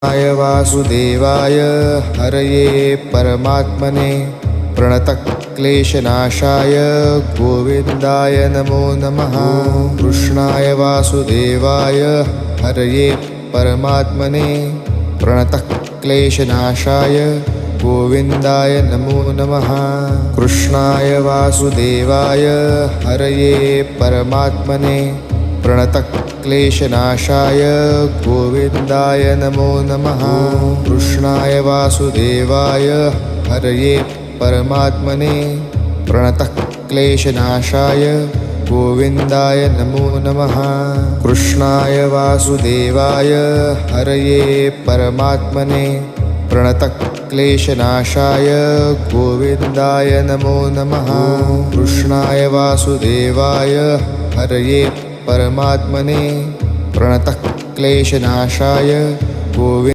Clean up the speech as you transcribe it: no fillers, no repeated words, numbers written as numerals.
कृष्णाय वासुदेवाय हरये परमात्मने प्रणतक्लेशनाशाय गोविन्दाय नमो नमः। कृष्णाय वासुदेवाय हरये परमात्मने प्रणतक्लेशनाशाय गोविन्दाय नमो नमः। कृष्णाय वासुदेवाय हरये परमात्मने प्रणतक्लेशनाशाय गोविन्दाय नमो नमः। कृष्णाय वासुदेवाय हरये परमात्मने प्रणतक्लेशनाशाय गोविन्दाय नमो नमः। कृष्णाय वासुदेवाय हरये परमात्मने प्रणतक्लेशनाशाय गोविन्दाय नमो नमः। कृष्णाय वासुदेवाय हरये परमात्मने प्रणतक्लेशनाशाय गोविन्दाय